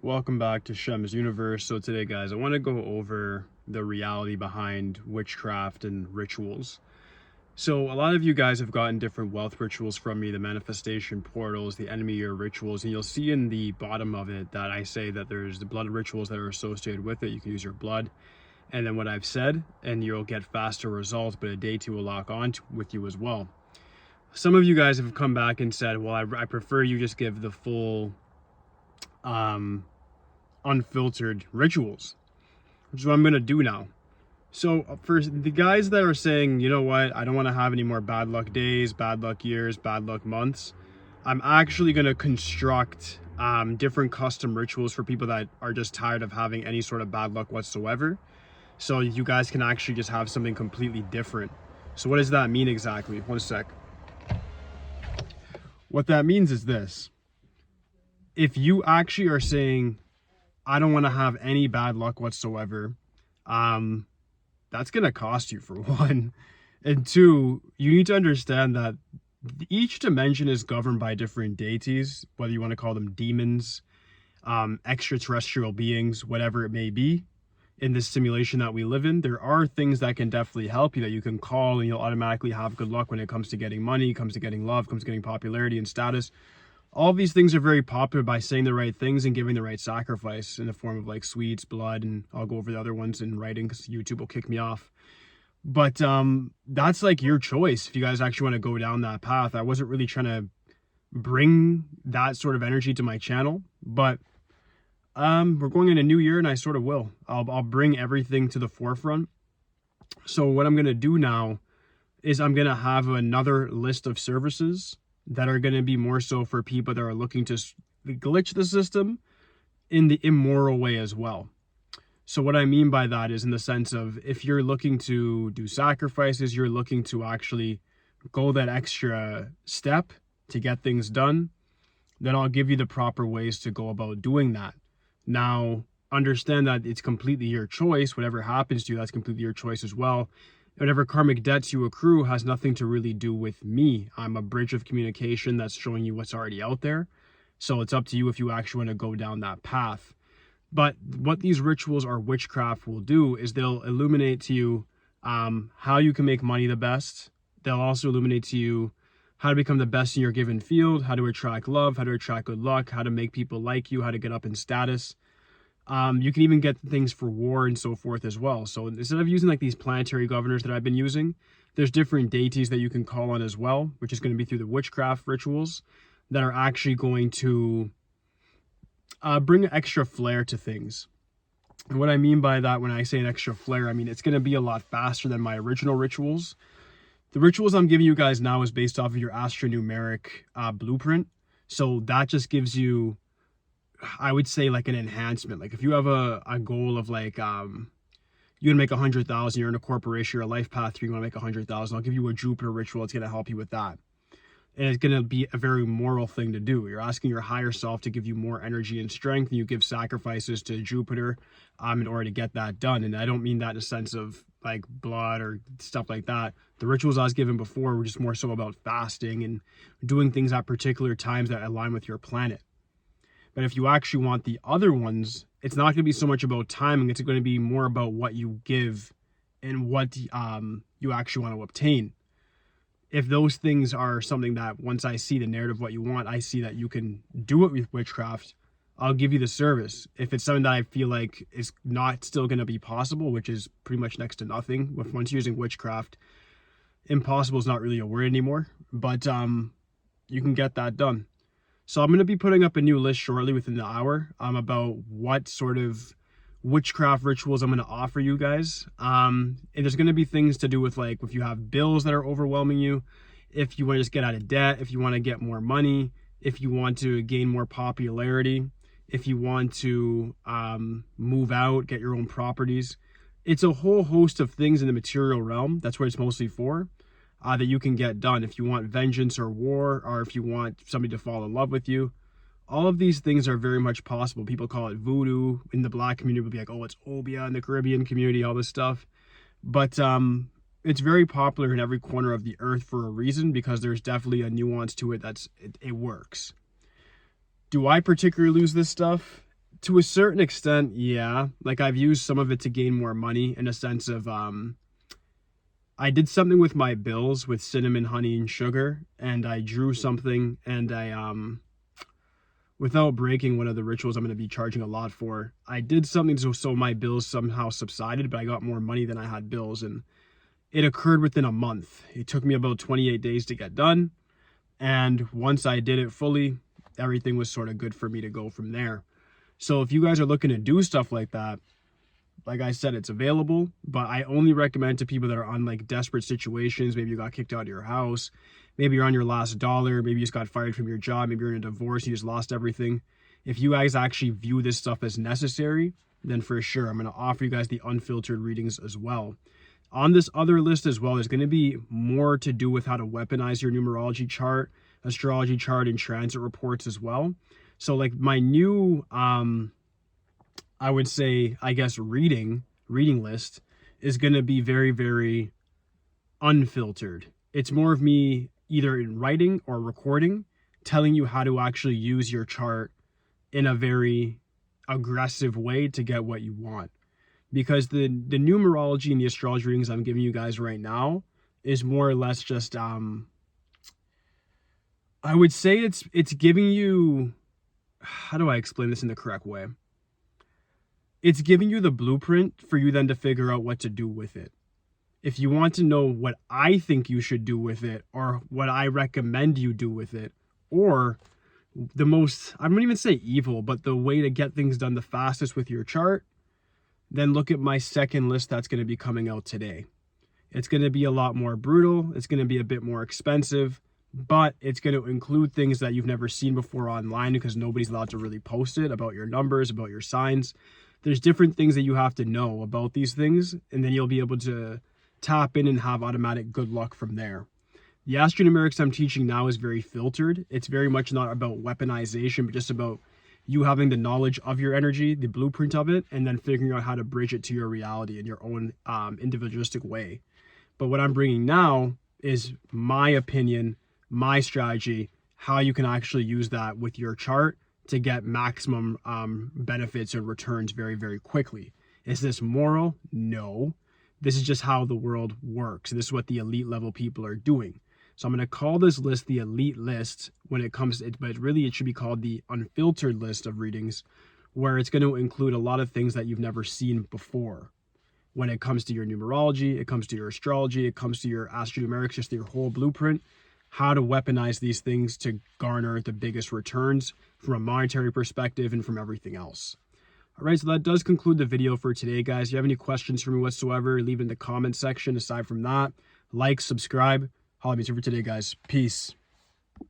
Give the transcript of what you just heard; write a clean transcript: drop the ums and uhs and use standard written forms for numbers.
Welcome back to Shem's Universe. So today, guys, I want to go over the reality behind witchcraft and rituals. So a lot of you guys have gotten different wealth rituals from me, the manifestation portals, the enemy year rituals, and you'll see in the bottom of it that I say that there's the blood rituals that are associated with it. You can use your blood. And then what I've said, and you'll get faster results, but a deity will lock on with you as well. Some of you guys have come back and said, well, I prefer you just give the full unfiltered rituals, which is what I'm going to do now. So for the guys that are saying, you know what, I don't want to have any more bad luck days, bad luck years, bad luck months, I'm actually going to construct different custom rituals for people that are just tired of having any sort of bad luck whatsoever. So you guys can actually just have something completely different. So what does that mean exactly? One sec. What that means is this. If you actually are saying, I don't want to have any bad luck whatsoever, that's going to cost you, for one. And two, you need to understand that each dimension is governed by different deities, whether you want to call them demons, extraterrestrial beings, whatever it may be. In this simulation that we live in, there are things that can definitely help you that you can call and you'll automatically have good luck when it comes to getting money, comes to getting love, comes to getting popularity and status. All these things are very popular by saying the right things and giving the right sacrifice in the form of like sweets, blood, and I'll go over the other ones in writing because YouTube will kick me off. But that's like your choice if you guys actually want to go down that path. I wasn't really trying to bring that sort of energy to my channel, but we're going in a new year and I sort of will. I'll bring everything to the forefront. So what I'm going to do now is I'm going to have another list of services that are going to be more so for people that are looking to glitch the system in the immoral way as well. So what I mean by that is in the sense of if you're looking to do sacrifices, you're looking to actually go that extra step to get things done, then I'll give you the proper ways to go about doing that. Now, understand that it's completely your choice. Whatever happens to you, that's completely your choice as well. Whatever karmic debts you accrue has nothing to really do with me. I'm a bridge of communication that's showing you what's already out there. So it's up to you if you actually want to go down that path. But what these rituals or witchcraft will do is they'll illuminate to you how you can make money the best. They'll also illuminate to you how to become the best in your given field, how to attract love, how to attract good luck, how to make people like you, how to get up in status. You can even get things for war and so forth as well. So instead of using like these planetary governors that I've been using, there's different deities that you can call on as well, which is going to be through the witchcraft rituals that are actually going to bring extra flair to things. And what I mean by that when I say an extra flair, I mean it's going to be a lot faster than my original rituals. The rituals I'm giving you guys now is based off of your AstroNumeric blueprint. So that just gives you, I would say, like an enhancement. Like if you have a goal of like, you're going to make 100,000, you're in a corporation, you're a life path, you want to make 100,000, I'll give you a Jupiter ritual. It's going to help you with that. And it's going to be a very moral thing to do. You're asking your higher self to give you more energy and strength, and you give sacrifices to Jupiter in order to get that done. And I don't mean that in a sense of like blood or stuff like that. The rituals I was given before were just more so about fasting and doing things at particular times that align with your planet. But if you actually want the other ones, it's not going to be so much about timing. It's going to be more about what you give and what you actually want to obtain. If those things are something that once I see the narrative, what you want, I see that you can do it with witchcraft, I'll give you the service. If it's something that I feel like is not still going to be possible, which is pretty much next to nothing, once using witchcraft, impossible is not really a word anymore, but you can get that done. So I'm going to be putting up a new list shortly within the hour about what sort of witchcraft rituals I'm going to offer you guys. And there's going to be things to do with like if you have bills that are overwhelming you, if you want to just get out of debt, if you want to get more money, if you want to gain more popularity, if you want to move out, get your own properties. It's a whole host of things in the material realm. That's what it's mostly for. That you can get done. If you want vengeance or war, or if you want somebody to fall in love with you, all of these things are very much possible. People call it voodoo. In the black community, will be like, oh, it's Obia in the Caribbean community, all this stuff. But it's very popular in every corner of the earth for a reason, because there's definitely a nuance to it it works. Do I particularly use this stuff To a certain extent, yeah. Like, I've used some of it to gain more money in a sense of, I did something with my bills with cinnamon, honey, and sugar, and I drew something, and I, without breaking one of the rituals I'm going to be charging a lot for, I did something so my bills somehow subsided, but I got more money than I had bills, and it occurred within a month. It took me about 28 days to get done, and once I did it fully, everything was sort of good for me to go from there. So if you guys are looking to do stuff like that, like I said, it's available, but I only recommend to people that are on like desperate situations. Maybe you got kicked out of your house. Maybe you're on your last dollar. Maybe you just got fired from your job. Maybe you're in a divorce. You just lost everything. If you guys actually view this stuff as necessary, then for sure, I'm going to offer you guys the unfiltered readings as well. On this other list as well, there's going to be more to do with how to weaponize your numerology chart, astrology chart, and transit reports as well. So like my new, I would say, I guess, reading list is going to be very, very unfiltered. It's more of me either in writing or recording, telling you how to actually use your chart in a very aggressive way to get what you want. Because the numerology and the astrology readings I'm giving you guys right now is more or less just, I would say it's giving you, how do I explain this in the correct way? It's giving you the blueprint for you then to figure out what to do with it. If you want to know what I think you should do with it, or what I recommend you do with it, or the most, I don't even say evil, but the way to get things done the fastest with your chart, then look at my second list that's going to be coming out today. It's going to be a lot more brutal. It's going to be a bit more expensive, but it's going to include things that you've never seen before online because nobody's allowed to really post it about your numbers, about your signs. There's different things that you have to know about these things, and then you'll be able to tap in and have automatic good luck from there. The AstroNumerics I'm teaching now is very filtered. It's very much not about weaponization, but just about you having the knowledge of your energy, the blueprint of it, and then figuring out how to bridge it to your reality in your own individualistic way. But what I'm bringing now is my opinion, my strategy, how you can actually use that with your chart to get maximum benefits and returns very, very quickly. Is this moral? No. This is just how the world works. This is what the elite level people are doing. So I'm going to call this list the elite list when it comes to it, but really it should be called the unfiltered list of readings, where it's going to include a lot of things that you've never seen before. When it comes to your numerology, it comes to your astrology, it comes to your AstroNumerics, just your whole blueprint, how to weaponize these things to garner the biggest returns from a monetary perspective and from everything else. All right, so that does conclude the video for today, guys. If you have any questions for me whatsoever, leave it in the comment section. Aside from that, like, subscribe. Holla at me for today, guys. Peace.